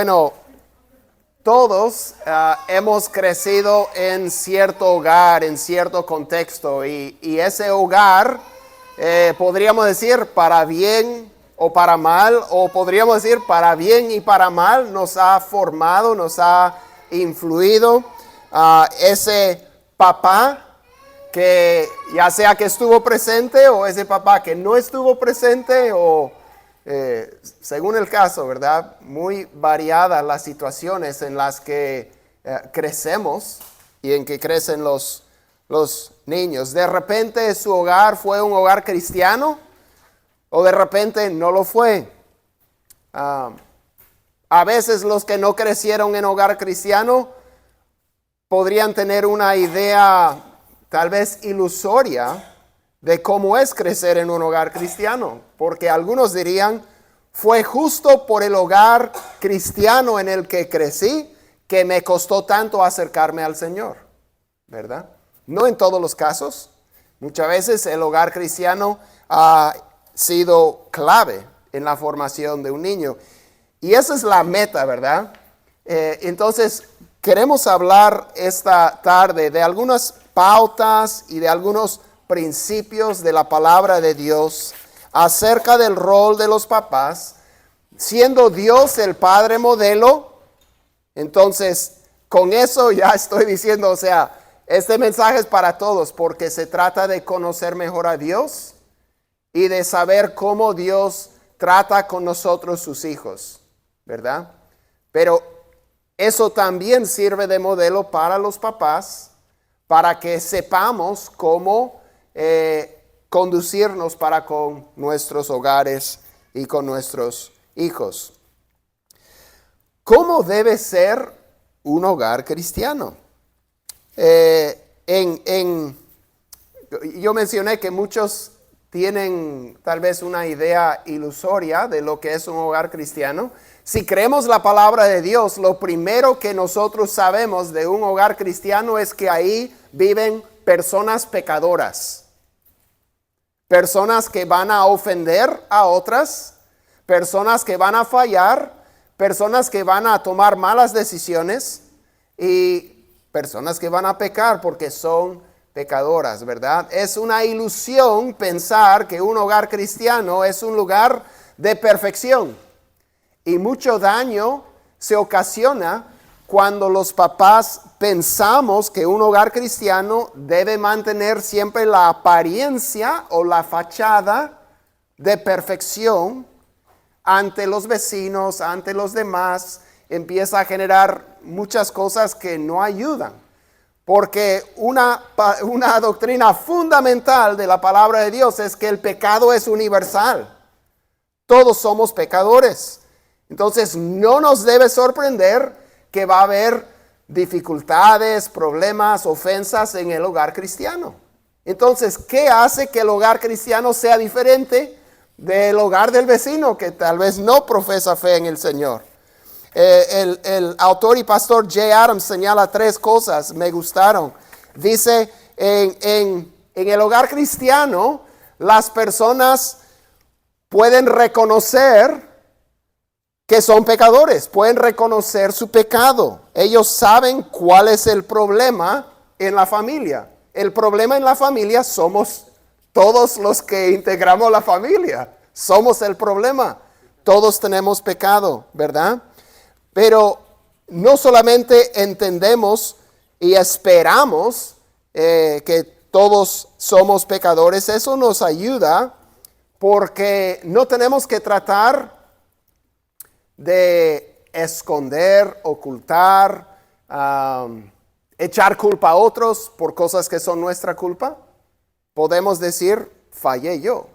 Bueno, todos hemos crecido en cierto hogar, en cierto contexto, y ese hogar, podríamos decir para bien o para mal, o podríamos decir para bien y para mal, nos ha formado, nos ha influido. Ese papá que ya sea que estuvo presente o ese papá que no estuvo presente o según el caso, ¿verdad? Muy variadas las situaciones en las que crecemos y en que crecen los niños. De repente su hogar fue un hogar cristiano o de repente no lo fue. A veces los que no crecieron en hogar cristiano podrían tener una idea tal vez ilusoria de cómo es crecer en un hogar cristiano, porque algunos dirían, fue justo por el hogar cristiano en el que crecí que me costó tanto acercarme al Señor, ¿verdad? No en todos los casos. Muchas veces el hogar cristiano ha sido clave en la formación de un niño. Y esa es la meta, ¿verdad? Entonces, queremos hablar esta tarde de algunas pautas y de algunos principios de la palabra de Dios acerca del rol de los papás, siendo Dios el Padre modelo. Entonces, con eso ya estoy diciendo, o sea, este mensaje es para todos porque se trata de conocer mejor a Dios y de saber cómo Dios trata con nosotros sus hijos, ¿verdad? Pero eso también sirve de modelo para los papás, para que sepamos cómo conducirnos para con nuestros hogares y con nuestros hijos. ¿Cómo debe ser un hogar cristiano? Yo mencioné que muchos tienen tal vez una idea ilusoria de lo que es un hogar cristiano. Si creemos la palabra de Dios, lo primero que nosotros sabemos de un hogar cristiano es que ahí viven personas pecadoras. Personas que van a ofender a otras, personas que van a fallar, personas que van a tomar malas decisiones y personas que van a pecar porque son pecadoras, ¿verdad? Es una ilusión pensar que un hogar cristiano es un lugar de perfección. Y mucho daño se ocasiona cuando los papás pensamos que un hogar cristiano debe mantener siempre la apariencia o la fachada de perfección ante los vecinos, ante los demás. Empieza a generar muchas cosas que no ayudan. Porque una doctrina fundamental de la palabra de Dios es que el pecado es universal. Todos somos pecadores. Entonces no nos debe sorprender que va a haber dificultades, problemas, ofensas en el hogar cristiano. Entonces, ¿qué hace que el hogar cristiano sea diferente del hogar del vecino que tal vez no profesa fe en el Señor? El autor y pastor J. Adams señala 3 cosas, me gustaron. Dice, en el hogar cristiano, las personas pueden reconocer que son pecadores, pueden reconocer su pecado. Ellos saben cuál es el problema en la familia. El problema en la familia somos todos los que integramos la familia. Somos el problema. Todos tenemos pecado, ¿verdad? Pero no solamente entendemos y esperamos que todos somos pecadores, eso nos ayuda porque no tenemos que tratar de esconder, ocultar, echar culpa a otros por cosas que son nuestra culpa. Podemos decir, fallé yo.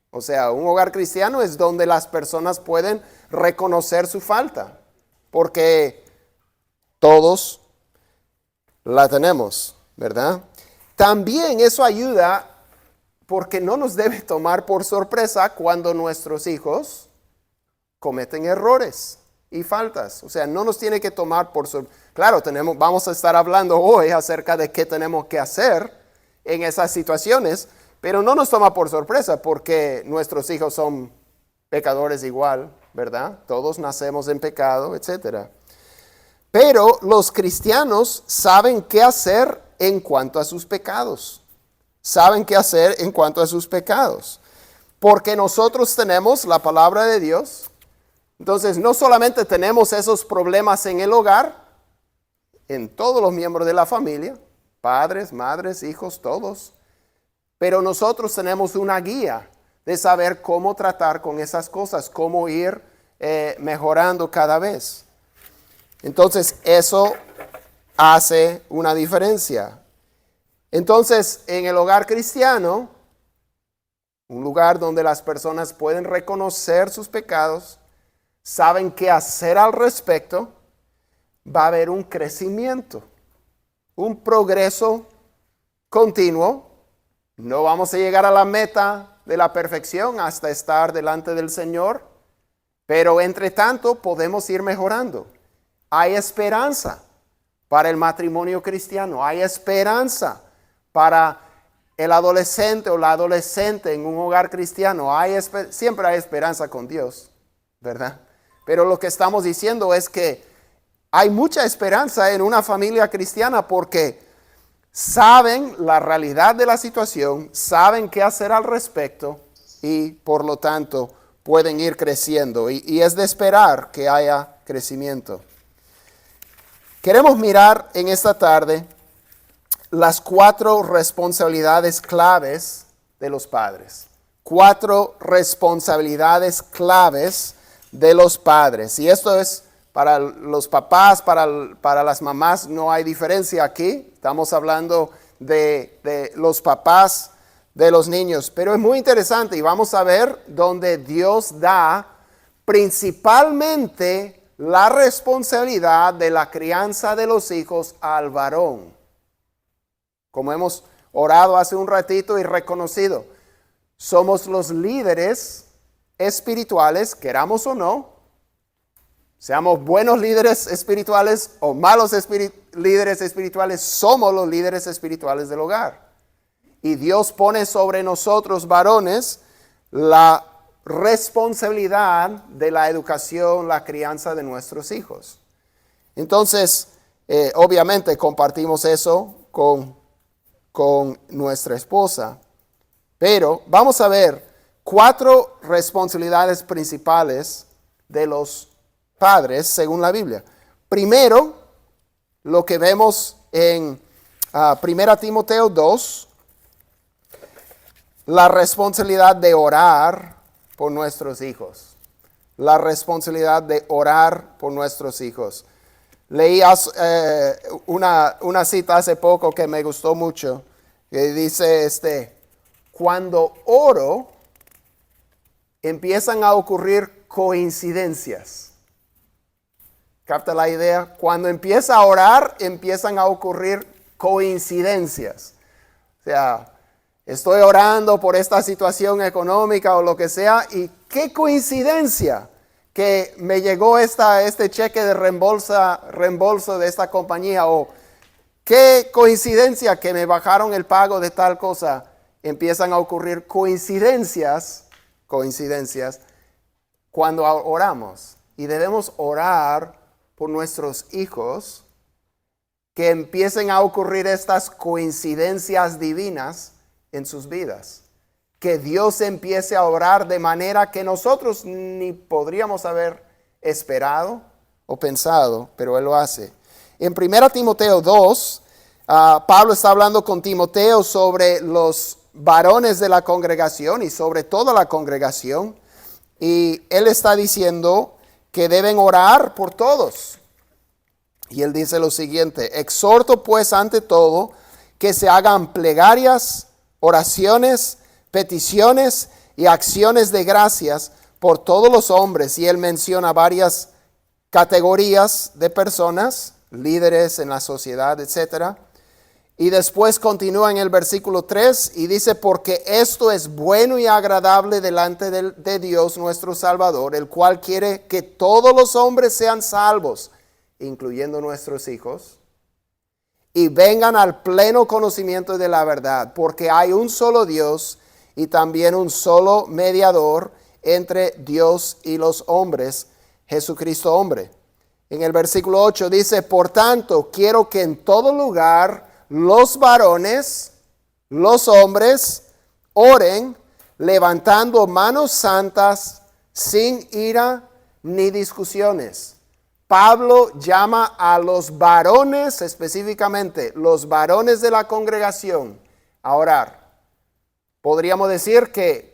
O sea, un hogar cristiano es donde las personas pueden reconocer su falta, porque todos la tenemos, ¿verdad? También eso ayuda porque no nos debe tomar por sorpresa cuando nuestros hijos cometen errores y faltas. O sea, no nos tiene que tomar por sorpresa. Claro, vamos a estar hablando hoy acerca de qué tenemos que hacer en esas situaciones, pero no nos toma por sorpresa porque nuestros hijos son pecadores igual, ¿verdad? Todos nacemos en pecado, etc. Pero los cristianos saben qué hacer en cuanto a sus pecados. Saben qué hacer en cuanto a sus pecados. Porque nosotros tenemos la palabra de Dios. Entonces, no solamente tenemos esos problemas en el hogar, en todos los miembros de la familia, padres, madres, hijos, todos. Pero nosotros tenemos una guía de saber cómo tratar con esas cosas, cómo ir mejorando cada vez. Entonces, eso hace una diferencia. Entonces, en el hogar cristiano, un lugar donde las personas pueden reconocer sus pecados, saben qué hacer al respecto, va a haber un crecimiento, un progreso continuo. No vamos a llegar a la meta de la perfección hasta estar delante del Señor, pero entre tanto podemos ir mejorando. Hay esperanza para el matrimonio cristiano, hay esperanza para el adolescente o la adolescente en un hogar cristiano. Siempre hay esperanza con Dios, ¿verdad? Pero lo que estamos diciendo es que hay mucha esperanza en una familia cristiana porque saben la realidad de la situación, saben qué hacer al respecto y por lo tanto pueden ir creciendo. Y es de esperar que haya crecimiento. Queremos mirar en esta tarde las 4 responsabilidades claves de los padres. 4 responsabilidades claves de los padres. Y esto es para los papás, para las mamás, no hay diferencia aquí. Estamos hablando de los papás de los niños. Pero es muy interesante y vamos a ver donde Dios da principalmente la responsabilidad de la crianza de los hijos al varón. Como hemos orado hace un ratito y reconocido, somos los líderes espirituales, queramos o no, seamos buenos líderes espirituales o malos líderes espirituales, somos los líderes espirituales del hogar. Y Dios pone sobre nosotros, varones, la responsabilidad de la educación, la crianza de nuestros hijos. Entonces, obviamente compartimos eso con nuestra esposa. Pero vamos a ver 4 responsabilidades principales de los padres según la Biblia. Primero, lo que vemos en 1 Timoteo 2, la responsabilidad de orar por nuestros hijos. La responsabilidad de orar por nuestros hijos. Leí una cita hace poco que me gustó mucho, que dice, cuando oro, empiezan a ocurrir coincidencias. ¿Capta la idea? Cuando empieza a orar, empiezan a ocurrir coincidencias. O sea, estoy orando por esta situación económica o lo que sea, y qué coincidencia que me llegó este cheque de reembolso de esta compañía, o qué coincidencia que me bajaron el pago de tal cosa. Empiezan a ocurrir coincidencias cuando oramos. Y debemos orar por nuestros hijos, que empiecen a ocurrir estas coincidencias divinas en sus vidas. Que Dios empiece a obrar de manera que nosotros ni podríamos haber esperado o pensado, pero Él lo hace. En 1 Timoteo 2, Pablo está hablando con Timoteo sobre los varones de la congregación y sobre toda la congregación. Y él está diciendo que deben orar por todos. Y él dice lo siguiente: exhorto pues ante todo que se hagan plegarias, oraciones, peticiones y acciones de gracias por todos los hombres. Y él menciona varias categorías de personas, líderes en la sociedad, etc. Y después continúa en el versículo 3 y dice: porque esto es bueno y agradable delante de Dios nuestro Salvador, el cual quiere que todos los hombres sean salvos, incluyendo nuestros hijos, y vengan al pleno conocimiento de la verdad, porque hay un solo Dios y también un solo mediador entre Dios y los hombres, Jesucristo hombre. En el versículo 8 dice, por tanto, quiero que en todo lugar los varones, los hombres, oren levantando manos santas, sin ira ni discusiones. Pablo llama a los varones, específicamente los varones de la congregación, a orar. Podríamos decir que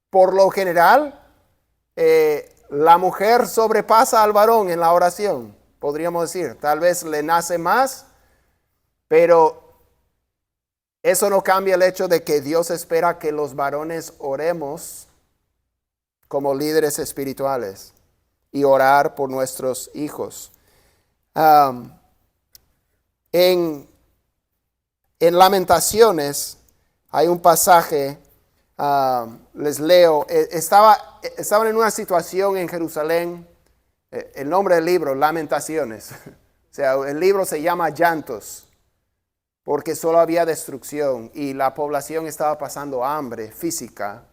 por lo general la mujer sobrepasa al varón en la oración. Podríamos decir, tal vez le nace más, pero eso no cambia el hecho de que Dios espera que los varones oremos como líderes espirituales y orar por nuestros hijos. En Lamentaciones hay un pasaje, les leo, estaban en una situación en Jerusalén, el nombre del libro, Lamentaciones, o sea, el libro se llama Llantos, porque solo había destrucción y la población estaba pasando hambre física.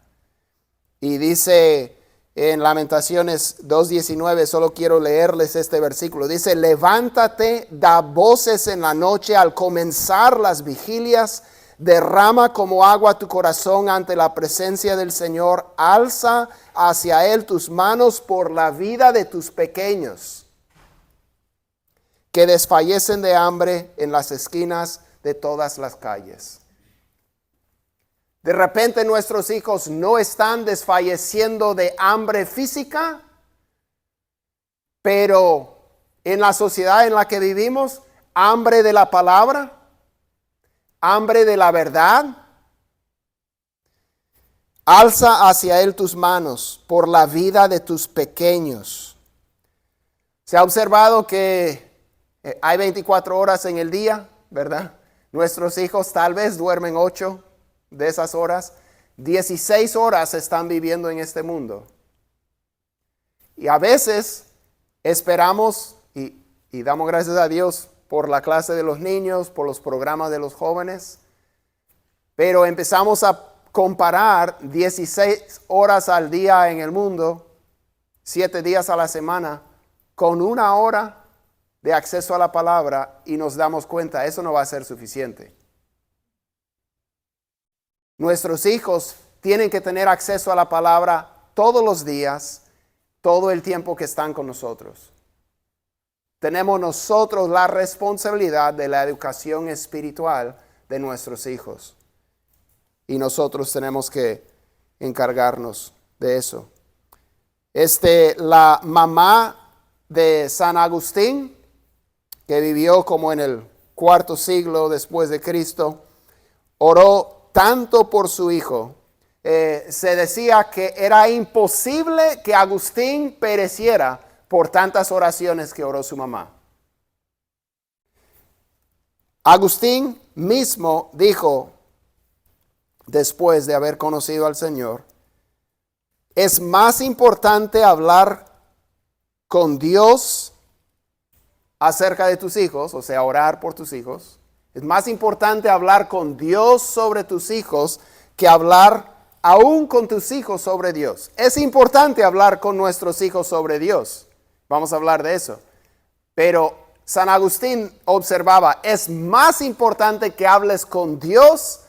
Y dice en Lamentaciones 2:19, solo quiero leerles este versículo. Dice, levántate, da voces en la noche al comenzar las vigilias, derrama como agua tu corazón ante la presencia del Señor, alza hacia Él tus manos por la vida de tus pequeños, que desfallecen de hambre en las esquinas de todas las calles. De repente nuestros hijos no están desfalleciendo de hambre física, pero en la sociedad en la que vivimos, hambre de la palabra, hambre de la verdad. Alza hacia Él tus manos por la vida de tus pequeños. Se ha observado que hay 24 horas en el día, ¿verdad? Nuestros hijos tal vez duermen 8 de esas horas. 16 horas están viviendo en este mundo. Y a veces esperamos y damos gracias a Dios por la clase de los niños, por los programas de los jóvenes. Pero empezamos a comparar 16 horas al día en el mundo, 7 días a la semana, con 1 hora de acceso a la palabra y nos damos cuenta, eso no va a ser suficiente. Nuestros hijos tienen que tener acceso a la palabra todos los días, todo el tiempo que están con nosotros. Tenemos nosotros la responsabilidad de la educación espiritual de nuestros hijos. Y nosotros tenemos que encargarnos de eso. La mamá de San Agustín, que vivió como en el 4º siglo después de Cristo, oró tanto por su hijo. Se decía que era imposible que Agustín pereciera por tantas oraciones que oró su mamá. Agustín mismo dijo, después de haber conocido al Señor, es más importante hablar con Dios acerca de tus hijos, o sea, orar por tus hijos. Es más importante hablar con Dios sobre tus hijos que hablar aún con tus hijos sobre Dios. Es importante hablar con nuestros hijos sobre Dios. Vamos a hablar de eso. Pero San Agustín observaba, es más importante que hables con Dios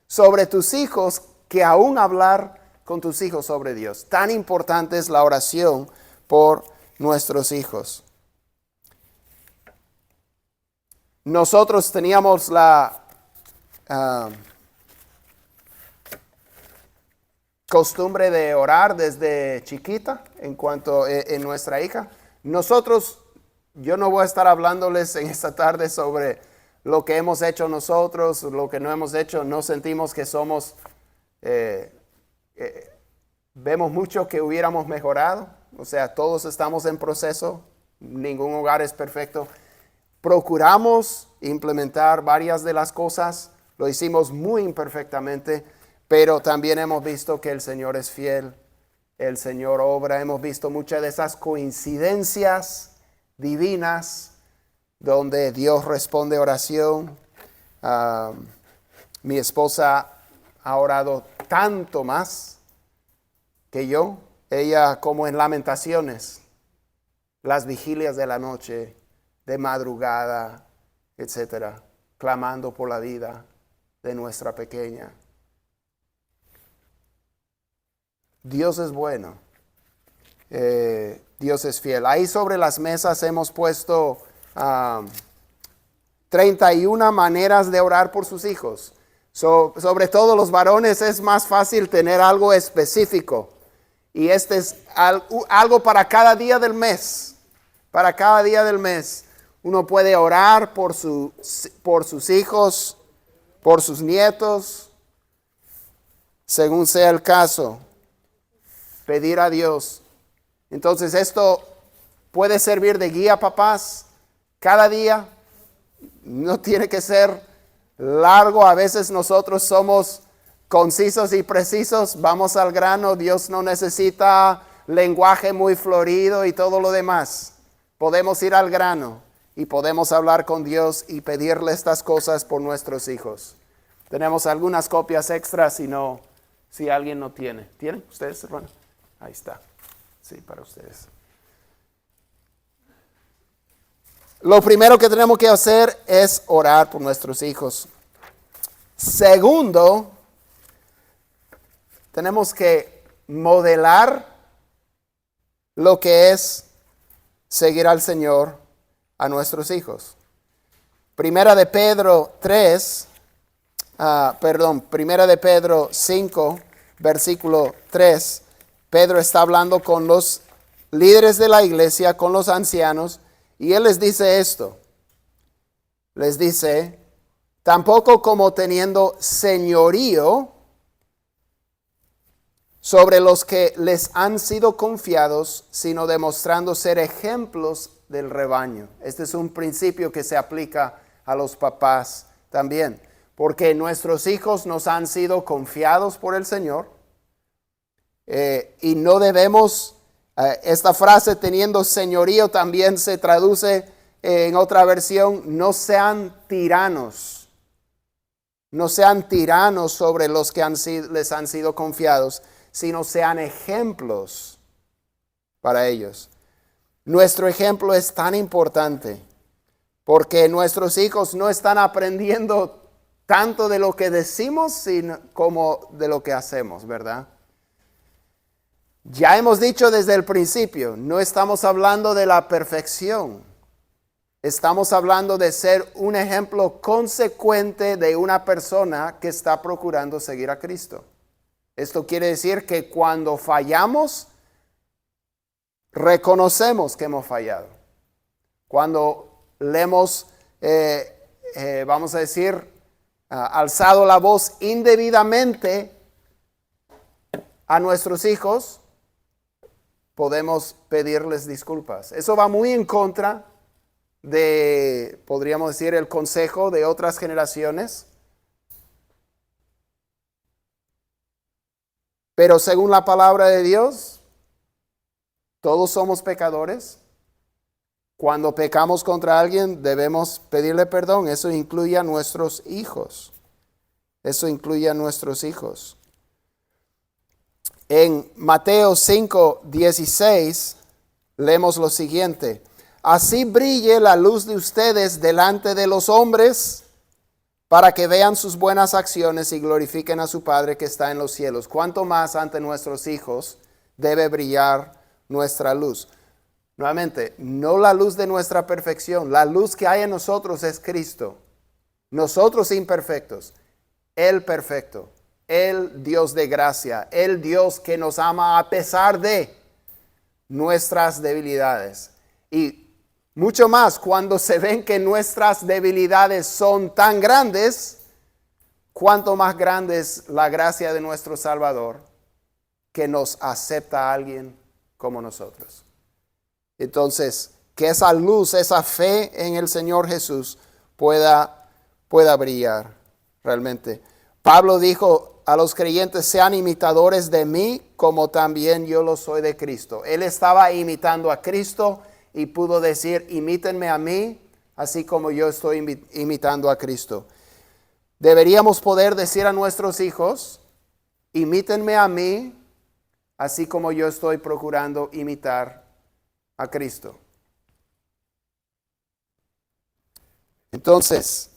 sobre tus hijos que aún hablar con tus hijos sobre Dios. Tan importante es la oración por nuestros hijos. Nosotros teníamos la costumbre de orar desde chiquita en nuestra hija. Yo no voy a estar hablándoles en esta tarde sobre lo que hemos hecho nosotros, lo que no hemos hecho. No sentimos que vemos mucho que hubiéramos mejorado. O sea, todos estamos en proceso. Ningún hogar es perfecto. Procuramos implementar varias de las cosas. Lo hicimos muy imperfectamente, pero también hemos visto que el Señor es fiel. El Señor obra. Hemos visto muchas de esas coincidencias divinas donde Dios responde oración. Mi esposa ha orado tanto más que yo. Ella, como en Lamentaciones, las vigilias de la noche, de madrugada, etcétera, clamando por la vida de nuestra pequeña. Dios es bueno. Dios es fiel. Ahí sobre las mesas hemos puesto 31 maneras de orar por sus hijos. Sobre todo los varones es más fácil tener algo específico. Y este es algo para cada día del mes. Para cada día del mes. Uno puede orar por sus hijos, por sus nietos, según sea el caso. Pedir a Dios. Entonces esto puede servir de guía, papás, cada día. No tiene que ser largo. A veces nosotros somos concisos y precisos. Vamos al grano. Dios no necesita lenguaje muy florido y todo lo demás. Podemos ir al grano y podemos hablar con Dios y pedirle estas cosas por nuestros hijos. Tenemos algunas copias extras si alguien no tiene. ¿Tienen ustedes, hermano? Ahí está. Sí, para ustedes. Lo primero que tenemos que hacer es orar por nuestros hijos. Segundo, tenemos que modelar lo que es seguir al Señor a nuestros hijos. Primera de Pedro 5, versículo 3. Pedro está hablando con los líderes de la iglesia, con los ancianos, y él les dice esto. Les dice, tampoco como teniendo señorío sobre los que les han sido confiados, sino demostrando ser ejemplos del rebaño. Este es un principio que se aplica a los papás también, porque nuestros hijos nos han sido confiados por el Señor. Y no debemos, esta frase teniendo señorío también se traduce en otra versión, no sean tiranos. No sean tiranos sobre los que les han sido confiados, sino sean ejemplos para ellos. Nuestro ejemplo es tan importante porque nuestros hijos no están aprendiendo tanto de lo que decimos como de lo que hacemos, ¿verdad? Ya hemos dicho desde el principio, no estamos hablando de la perfección. Estamos hablando de ser un ejemplo consecuente de una persona que está procurando seguir a Cristo. Esto quiere decir que cuando fallamos, reconocemos que hemos fallado. Cuando le hemos, vamos a decir, alzado la voz indebidamente a nuestros hijos, podemos pedirles disculpas. Eso va muy en contra de, podríamos decir, el consejo de otras generaciones. Pero según la palabra de Dios, todos somos pecadores. Cuando pecamos contra alguien, debemos pedirle perdón. Eso incluye a nuestros hijos. Eso incluye a nuestros hijos. En Mateo 5:16 leemos lo siguiente. Así brille la luz de ustedes delante de los hombres, para que vean sus buenas acciones y glorifiquen a su Padre que está en los cielos. Cuánto más ante nuestros hijos debe brillar nuestra luz. Nuevamente, no la luz de nuestra perfección. La luz que hay en nosotros es Cristo. Nosotros imperfectos, Él perfecto. El Dios de gracia, el Dios que nos ama a pesar de nuestras debilidades. Y mucho más cuando se ven que nuestras debilidades son tan grandes, cuánto más grande es la gracia de nuestro Salvador que nos acepta a alguien como nosotros. Entonces, que esa luz, esa fe en el Señor Jesús pueda brillar realmente. Pablo dijo a los creyentes, sean imitadores de mí como también yo lo soy de Cristo. Él estaba imitando a Cristo y pudo decir, imítenme a mí, así como yo estoy imitando a Cristo. Deberíamos poder decir a nuestros hijos, imítenme a mí, así como yo estoy procurando imitar a Cristo. Entonces,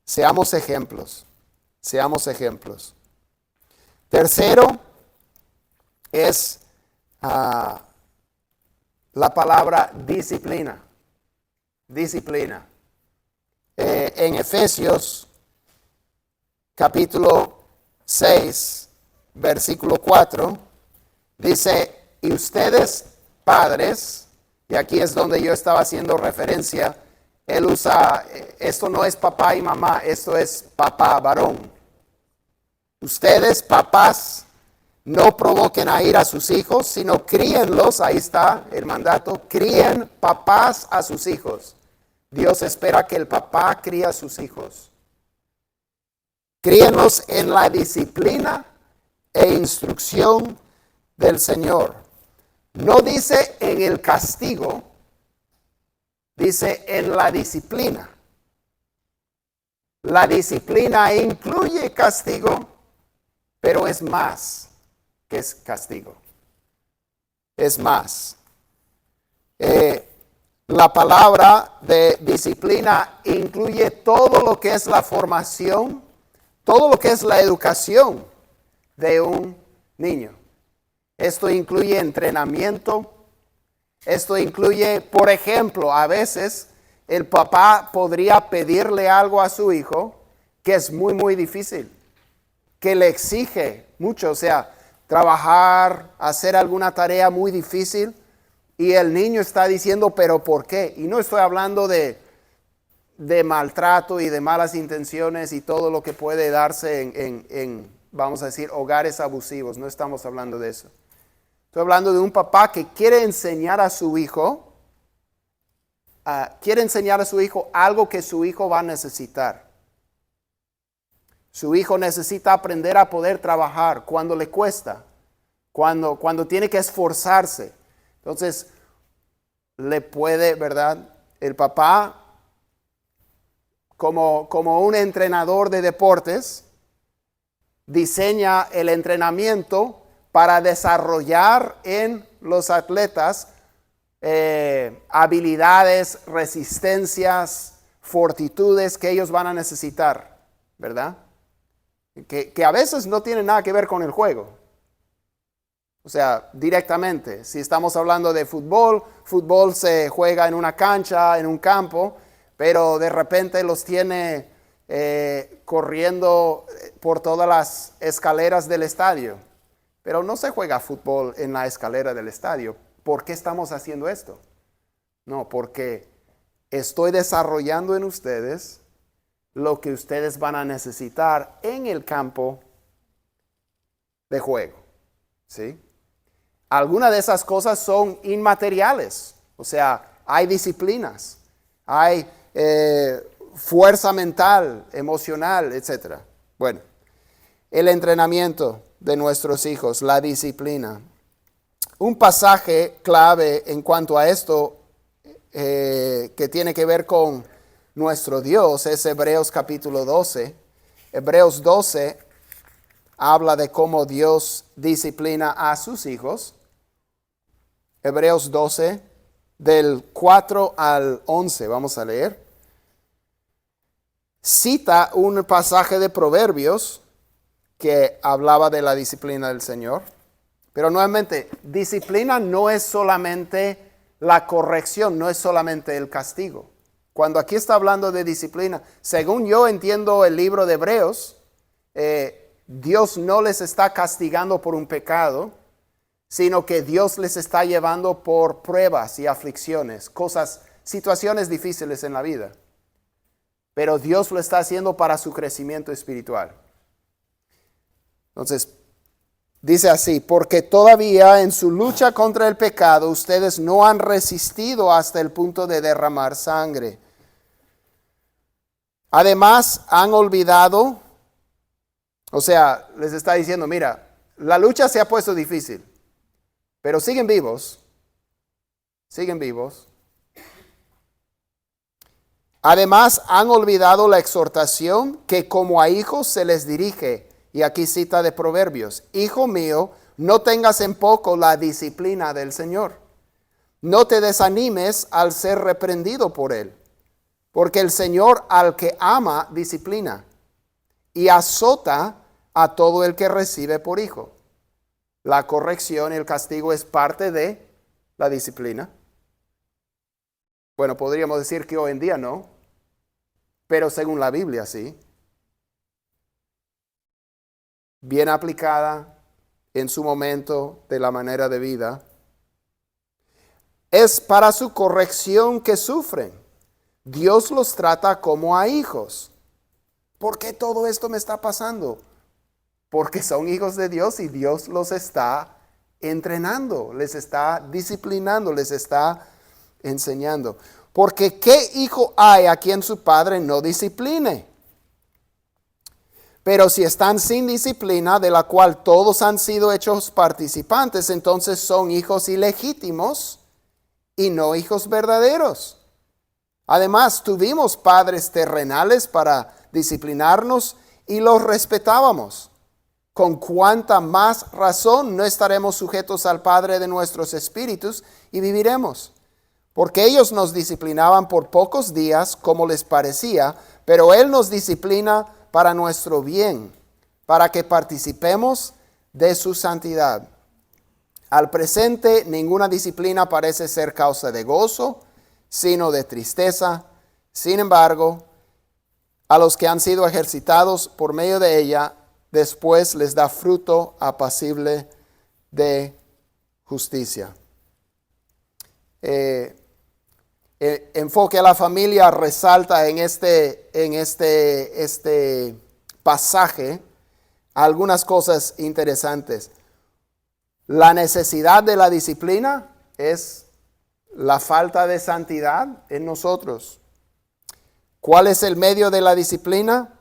seamos ejemplos. Seamos ejemplos. Tercero es la palabra disciplina. Disciplina. En Efesios capítulo 6, versículo 4, dice, y ustedes padres, y aquí es donde yo estaba haciendo referencia, él usa, esto no es papá y mamá, esto es papá, varón. Ustedes, papás, no provoquen a ira a sus hijos, sino críenlos, ahí está el mandato, críen papás a sus hijos. Dios espera que el papá críe a sus hijos. Críenlos en la disciplina e instrucción del Señor. No dice en el castigo, dice en la disciplina. La disciplina incluye castigo, pero es más que es castigo. Es más. La palabra de disciplina incluye todo lo que es la formación, todo lo que es la educación de un niño. Esto incluye entrenamiento. Esto incluye, por ejemplo, a veces el papá podría pedirle algo a su hijo que es muy, muy difícil, que le exige mucho, o sea, trabajar, hacer alguna tarea muy difícil, y el niño está diciendo, pero ¿por qué? Y no estoy hablando de maltrato y de malas intenciones y todo lo que puede darse en, vamos a decir, hogares abusivos. No estamos hablando de eso. Estoy hablando de un papá que quiere enseñar a su hijo, algo que su hijo va a necesitar. Su hijo necesita aprender a poder trabajar cuando le cuesta, cuando tiene que esforzarse. Entonces, le puede, ¿verdad? El papá, como un entrenador de deportes, diseña el entrenamiento para desarrollar en los atletas habilidades, resistencias, fortitudes que ellos van a necesitar, ¿verdad? Que a veces no tienen nada que ver con el juego. O sea, directamente, si estamos hablando de fútbol, fútbol se juega en una cancha, en un campo, pero de repente los tiene corriendo por todas las escaleras del estadio. Pero no se juega fútbol en la escalera del estadio. ¿Por qué estamos haciendo esto? No, porque estoy desarrollando en ustedes lo que ustedes van a necesitar en el campo de juego. ¿Sí? Algunas de esas cosas son inmateriales, o sea, hay disciplinas, hay fuerza mental, emocional, etc. Bueno, el entrenamiento de nuestros hijos, la disciplina. Un pasaje clave en cuanto a esto que tiene que ver con nuestro Dios es Hebreos capítulo 12. Hebreos 12 habla de cómo Dios disciplina a sus hijos. Hebreos 12, del 4 al 11, vamos a leer. Cita un pasaje de Proverbios que hablaba de la disciplina del Señor. Pero nuevamente, disciplina no es solamente la corrección, no es solamente el castigo. Cuando aquí está hablando de disciplina, según yo entiendo el libro de Hebreos, Dios no les está castigando por un pecado, sino que Dios les está llevando por pruebas y aflicciones, situaciones difíciles en la vida. Pero Dios lo está haciendo para su crecimiento espiritual. Entonces, dice así, porque todavía en su lucha contra el pecado, ustedes no han resistido hasta el punto de derramar sangre. Además, han olvidado, o sea, les está diciendo, mira, la lucha se ha puesto difícil, pero siguen vivos. Además, han olvidado la exhortación que como a hijos se les dirige. y aquí cita de Proverbios: Hijo mío, no tengas en poco la disciplina del Señor. No te desanimes al ser reprendido por Él, porque el Señor al que ama disciplina y azota a todo el que recibe por hijo. La corrección y el castigo es parte de la disciplina. Bueno, podríamos decir que hoy en día no, pero según la Biblia sí. Bien aplicada en su momento de la manera de vida. Es para su corrección que sufren. Dios los trata como a hijos. ¿Por qué todo esto me está pasando? Porque son hijos de Dios y Dios los está entrenando, les está disciplinando, les está enseñando. Porque ¿qué hijo hay a quien su padre no discipline? Pero si están sin disciplina, de la cual todos han sido hechos participantes, entonces son hijos ilegítimos y no hijos verdaderos. Además, tuvimos padres terrenales para disciplinarnos y los respetábamos. Con cuánta más razón no estaremos sujetos al Padre de nuestros espíritus y viviremos. Porque ellos nos disciplinaban por pocos días, como les parecía, pero Él nos disciplina para nuestro bien, para que participemos de su santidad. Al presente, ninguna disciplina parece ser causa de gozo, sino de tristeza. Sin embargo, a los que han sido ejercitados por medio de ella, después les da fruto apacible de justicia. Enfoque a la familia resalta en este pasaje algunas cosas interesantes. La necesidad de la disciplina es la falta de santidad en nosotros. ¿Cuál es el medio de la disciplina?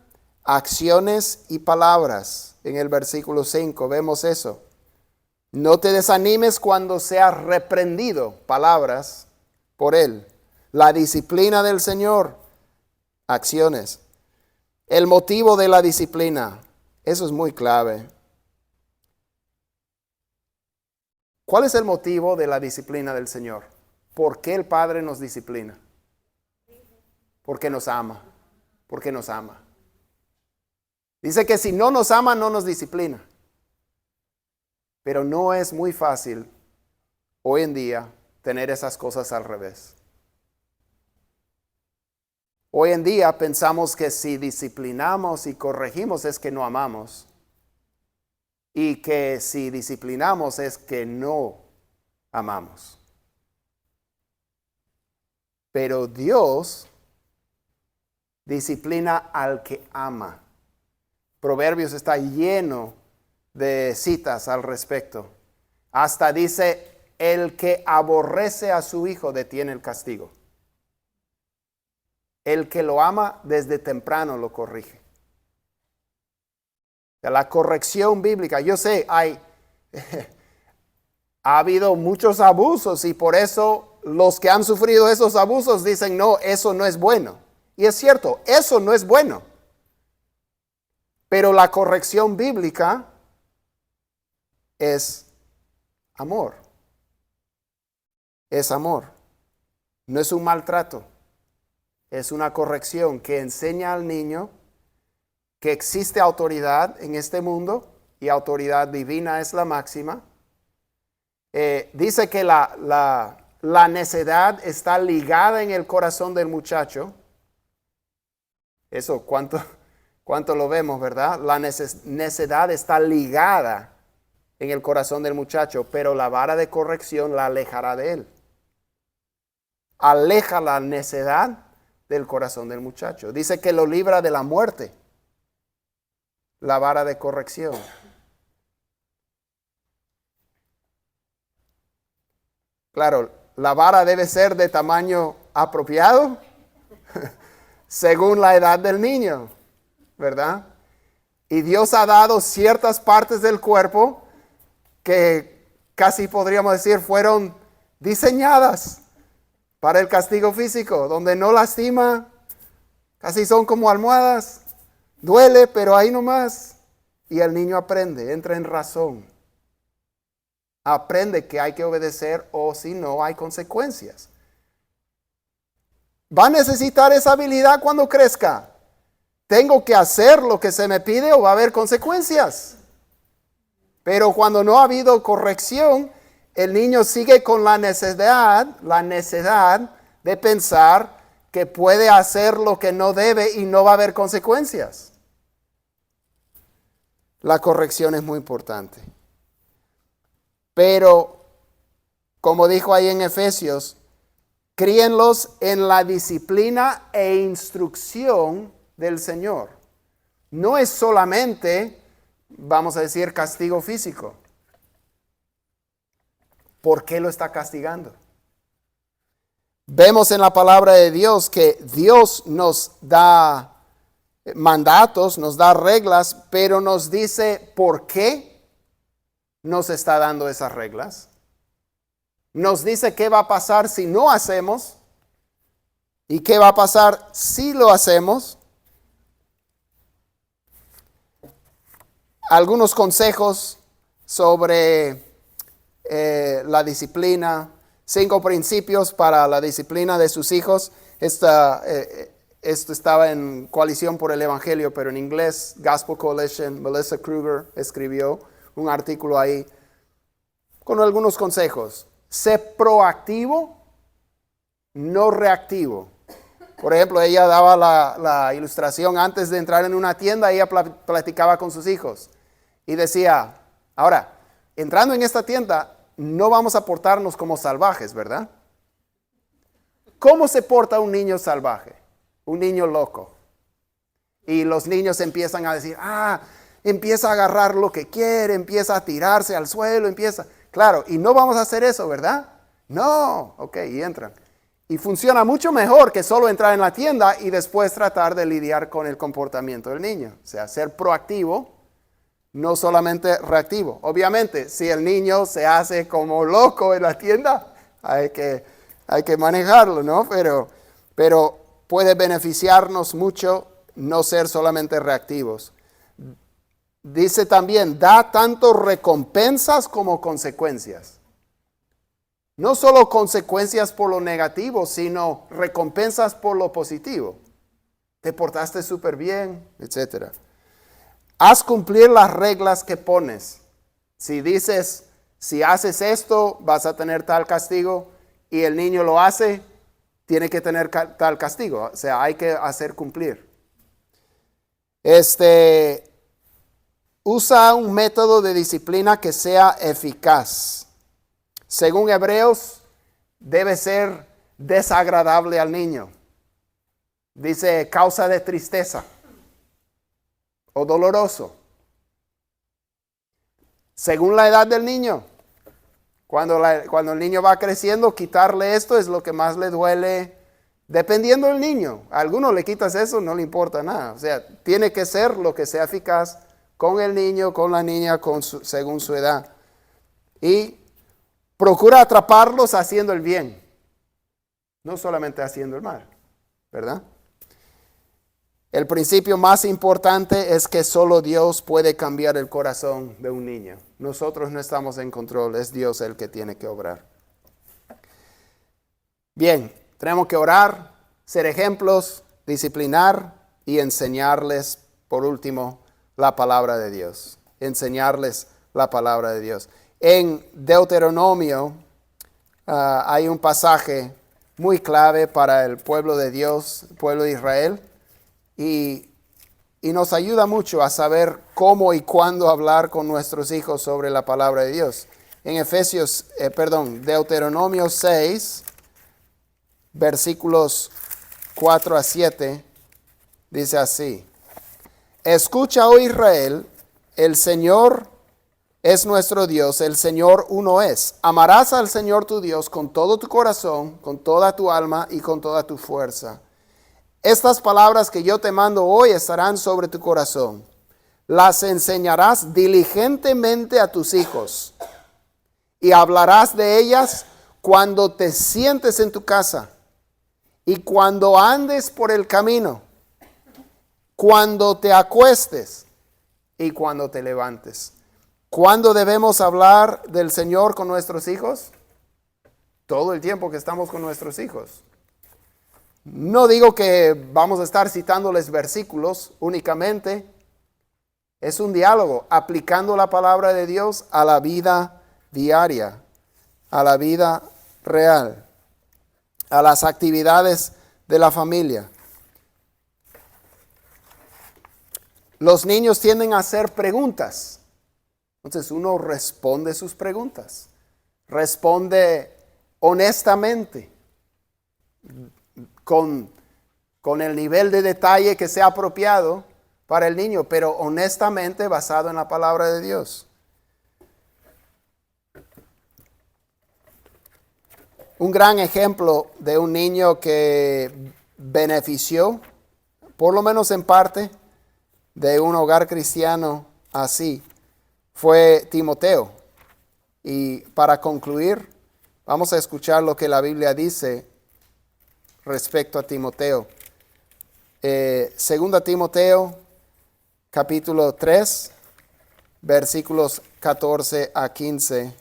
Acciones y palabras. En el versículo 5 vemos eso. No te desanimes cuando seas reprendido, palabras, por Él. La disciplina del Señor, acciones. El motivo de la disciplina, eso es muy clave. ¿Cuál es el motivo de la disciplina del Señor? ¿Por qué el Padre nos disciplina? Porque nos ama. Porque nos ama. Dice que si no nos ama, no nos disciplina. Pero no es muy fácil hoy en día tener esas cosas al revés. Hoy en día pensamos que si disciplinamos y corregimos es que no amamos. Y que si disciplinamos es que no amamos. Pero Dios disciplina al que ama. Proverbios está lleno de citas al respecto. Hasta dice, el que aborrece a su hijo detiene el castigo. El que lo ama desde temprano lo corrige. La corrección bíblica, yo sé, ha habido muchos abusos y por eso los que han sufrido esos abusos dicen, no, eso no es bueno. Y es cierto, eso no es bueno. Pero la corrección bíblica es amor. Es amor. No es un maltrato. Es una corrección que enseña al niño que existe autoridad en este mundo y autoridad divina es la máxima. Dice que la necedad está ligada en el corazón del muchacho. Eso, ¿cuánto lo vemos, verdad? La necedad está ligada en el corazón del muchacho, pero la vara de corrección la alejará de él. Aleja la necedad del corazón del muchacho. Dice que lo libra de la muerte. La vara de corrección. Claro, la vara debe ser de tamaño apropiado según la edad del niño, ¿verdad? Y Dios ha dado ciertas partes del cuerpo que casi podríamos decir fueron diseñadas para el castigo físico, donde no lastima, casi son como almohadas, duele, pero ahí nomás. Y el niño aprende, entra en razón. Aprende que hay que obedecer o si no hay consecuencias. Va a necesitar esa habilidad cuando crezca. ¿Tengo que hacer lo que se me pide o va a haber consecuencias? Pero cuando no ha habido corrección, el niño sigue con la necedad de pensar que puede hacer lo que no debe y no va a haber consecuencias. La corrección es muy importante. Pero, como dijo ahí en Efesios, críenlos en la disciplina e instrucción del Señor. No es solamente, vamos a decir, castigo físico. ¿Por qué lo está castigando? Vemos en la palabra de Dios que Dios nos da mandatos, nos da reglas, pero nos dice por qué nos está dando esas reglas. Nos dice qué va a pasar si no hacemos y qué va a pasar si lo hacemos. Algunos consejos sobre la disciplina, 5 principios para la disciplina de sus hijos. Esto estaba en Coalición por el Evangelio, pero en inglés, Gospel Coalition. Melissa Kruger escribió un artículo ahí con algunos consejos. Sé proactivo, no reactivo. Por ejemplo, ella daba la ilustración antes de entrar en una tienda, ella platicaba con sus hijos y decía, ahora, entrando en esta tienda, no vamos a portarnos como salvajes, ¿verdad? ¿Cómo se porta un niño salvaje? Un niño loco. Y los niños empiezan a decir, empieza a agarrar lo que quiere, empieza a tirarse al suelo, Claro, y no vamos a hacer eso, ¿verdad? No, ok, y entran. Y funciona mucho mejor que solo entrar en la tienda y después tratar de lidiar con el comportamiento del niño. O sea, ser proactivo, no solamente reactivo. Obviamente, si el niño se hace como loco en la tienda, hay que manejarlo, ¿no? Pero puede beneficiarnos mucho no ser solamente reactivos. Dice también, da tanto recompensas como consecuencias. No solo consecuencias por lo negativo, sino recompensas por lo positivo. Te portaste súper bien, etc. Haz cumplir las reglas que pones. Si dices, si haces esto, vas a tener tal castigo, y el niño lo hace, tiene que tener tal castigo. O sea, hay que hacer cumplir. Usa un método de disciplina que sea eficaz. Según Hebreos, debe ser desagradable al niño. Dice, causa de tristeza o doloroso. Según la edad del niño. Cuando el niño va creciendo, quitarle esto es lo que más le duele. Dependiendo del niño. A algunos le quitas eso, no le importa nada. O sea, tiene que ser lo que sea eficaz con el niño, con la niña, según su edad. Y procura atraparlos haciendo el bien, no solamente haciendo el mal, ¿verdad? El principio más importante es que solo Dios puede cambiar el corazón de un niño. Nosotros no estamos en control, es Dios el que tiene que obrar. Bien, tenemos que orar, ser ejemplos, disciplinar y enseñarles, por último, la palabra de Dios. Enseñarles la palabra de Dios. En Deuteronomio hay un pasaje muy clave para el pueblo de Dios, el pueblo de Israel, y nos ayuda mucho a saber cómo y cuándo hablar con nuestros hijos sobre la palabra de Dios. En Deuteronomio 6, versículos 4 a 7, dice así: Escucha, oh Israel, el Señor es nuestro Dios, el Señor uno es. Amarás al Señor tu Dios con todo tu corazón, con toda tu alma y con toda tu fuerza. Estas palabras que yo te mando hoy estarán sobre tu corazón. Las enseñarás diligentemente a tus hijos y hablarás de ellas cuando te sientes en tu casa y cuando andes por el camino, cuando te acuestes y cuando te levantes. ¿Cuándo debemos hablar del Señor con nuestros hijos? Todo el tiempo que estamos con nuestros hijos. No digo que vamos a estar citándoles versículos únicamente. Es un diálogo, aplicando la palabra de Dios a la vida diaria, a la vida real, a las actividades de la familia. Los niños tienden a hacer preguntas. Entonces uno responde sus preguntas. Responde honestamente, con el nivel de detalle que sea apropiado para el niño, pero honestamente basado en la palabra de Dios. Un gran ejemplo de un niño que benefició, por lo menos en parte, de un hogar cristiano así, fue Timoteo. Y para concluir, vamos a escuchar lo que la Biblia dice respecto a Timoteo. Segunda Timoteo, capítulo 3, versículos 14 a 15.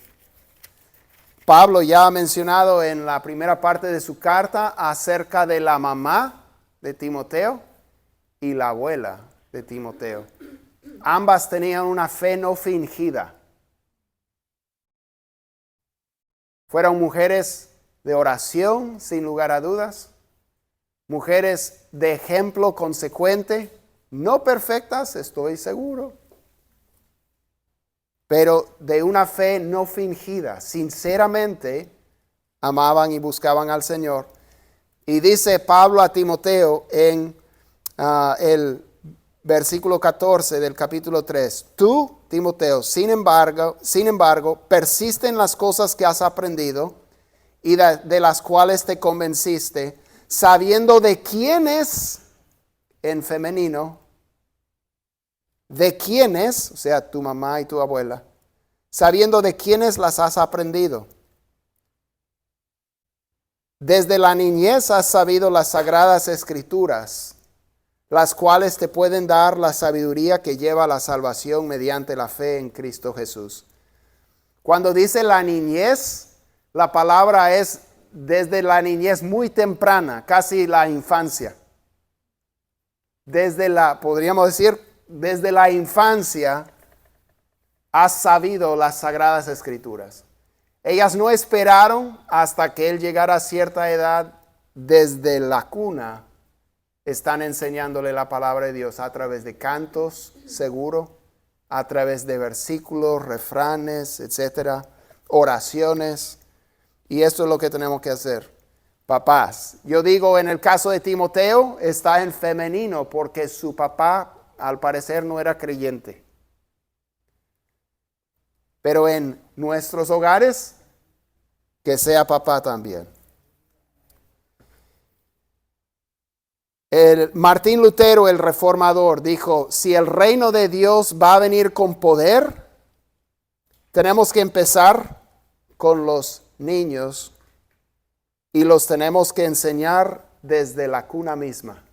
Pablo ya ha mencionado en la primera parte de su carta acerca de la mamá de Timoteo y la abuela de Timoteo. Ambas tenían una fe no fingida. Fueron mujeres de oración, sin lugar a dudas. Mujeres de ejemplo consecuente, no perfectas, estoy seguro, pero de una fe no fingida. Sinceramente amaban y buscaban al Señor. Y dice Pablo a Timoteo en el versículo 14 del capítulo 3. Tú, Timoteo, sin embargo, persiste en las cosas que has aprendido y de las cuales te convenciste, sabiendo de quiénes, en femenino, de quiénes, o sea, tu mamá y tu abuela, sabiendo de quiénes las has aprendido. Desde la niñez has sabido las sagradas escrituras, las cuales te pueden dar la sabiduría que lleva a la salvación mediante la fe en Cristo Jesús. Cuando dice la niñez, la palabra es desde la niñez muy temprana, casi la infancia. Podríamos decir, desde la infancia has sabido las sagradas escrituras. Ellas no esperaron hasta que él llegara a cierta edad. Desde la cuna están enseñándole la palabra de Dios a través de cantos, seguro, a través de versículos, refranes, etcétera, oraciones. Y esto es lo que tenemos que hacer, papás. Yo digo, en el caso de Timoteo, está en femenino porque su papá, al parecer, no era creyente. Pero en nuestros hogares, que sea papá también. Martín Lutero, el reformador, dijo, si el reino de Dios va a venir con poder, tenemos que empezar con los niños y los tenemos que enseñar desde la cuna misma.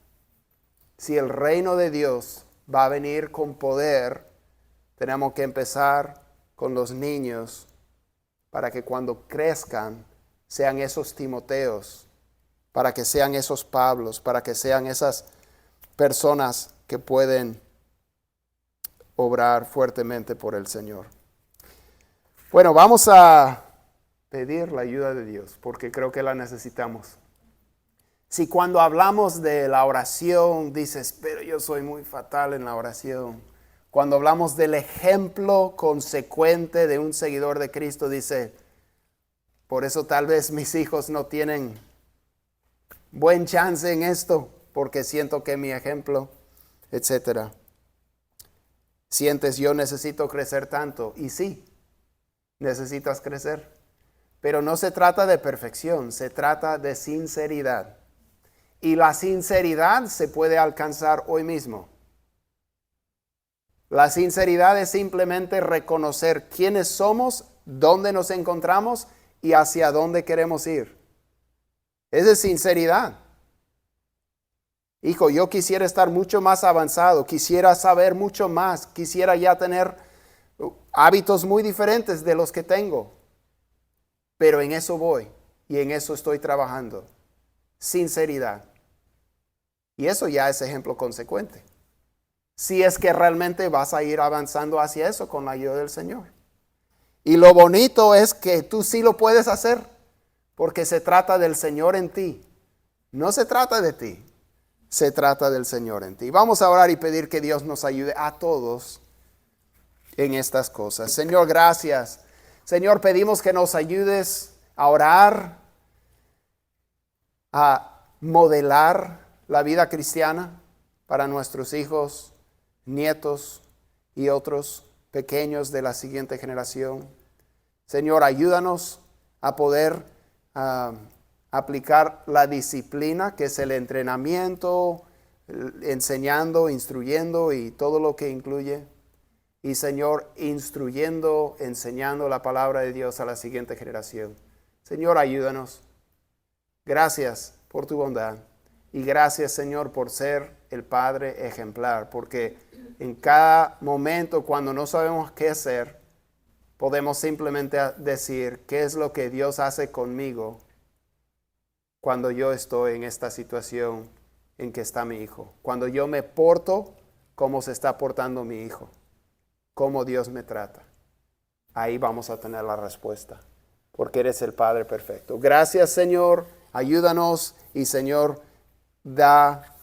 Si el reino de Dios va a venir con poder, tenemos que empezar con los niños para que cuando crezcan sean esos Timoteos, para que sean esos Pablos, para que sean esas personas que pueden obrar fuertemente por el Señor. Bueno, vamos a pedir la ayuda de Dios, porque creo que la necesitamos. Si cuando hablamos de la oración dices, pero yo soy muy fatal en la oración. Cuando hablamos del ejemplo consecuente de un seguidor de Cristo, dice, por eso tal vez mis hijos no tienen buen chance en esto, porque siento que mi ejemplo, etcétera. Sientes, yo necesito crecer tanto. Y sí, necesitas crecer. Pero no se trata de perfección, se trata de sinceridad. Y la sinceridad se puede alcanzar hoy mismo. La sinceridad es simplemente reconocer quiénes somos, dónde nos encontramos y hacia dónde queremos ir. Esa es sinceridad. Hijo, yo quisiera estar mucho más avanzado, quisiera saber mucho más, quisiera ya tener hábitos muy diferentes de los que tengo. Pero en eso voy y en eso estoy trabajando. Sinceridad. Y eso ya es ejemplo consecuente. Si es que realmente vas a ir avanzando hacia eso con la ayuda del Señor. Y lo bonito es que tú sí lo puedes hacer porque se trata del Señor en ti. No se trata de ti. Se trata del Señor en ti. Vamos a orar y pedir que Dios nos ayude a todos en estas cosas. Señor, gracias. Señor, pedimos que nos ayudes a orar, a modelar la vida cristiana para nuestros hijos, nietos y otros pequeños de la siguiente generación. Señor, ayúdanos a poder aplicar la disciplina, que es el entrenamiento, enseñando, instruyendo y todo lo que incluye. Y Señor, instruyendo, enseñando la palabra de Dios a la siguiente generación. Señor, ayúdanos. Gracias por tu bondad. Y gracias, Señor, por ser el Padre ejemplar. Porque en cada momento, cuando no sabemos qué hacer, podemos simplemente decir, ¿qué es lo que Dios hace conmigo cuando yo estoy en esta situación en que está mi hijo? Cuando yo me porto como se está portando mi hijo. Cómo Dios me trata. Ahí vamos a tener la respuesta. Porque eres el Padre perfecto. Gracias, Señor. Ayúdanos y, Señor, da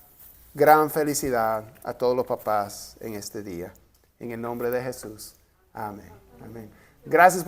gran felicidad a todos los papás en este día. En el nombre de Jesús. Amén. Amén. Gracias por